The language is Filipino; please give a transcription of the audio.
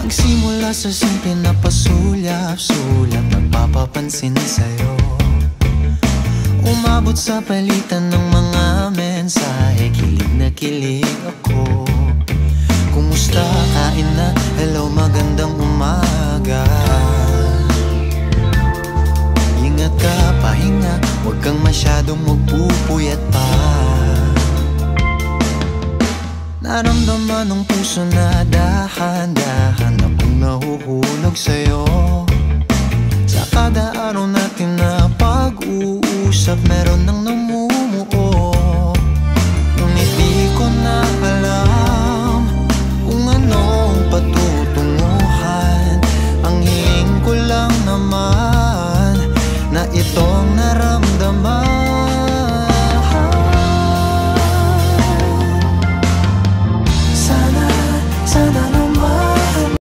Nagsimula sa simple na pasulyap-sulyap, nagpapapansin sa'yo. Umabot sa palitan ng mga mensahe, kilig na kilig ako. Kumusta, kain na, hello, magandang umaga. Ingat ka, pahinga, huwag kang masyadong magpupuyat pa. Naramdaman ng puso na dahan-dahan akong nahuhulog sa'yo. Sa kada araw natin na pag-uusap, meron nang namumuo.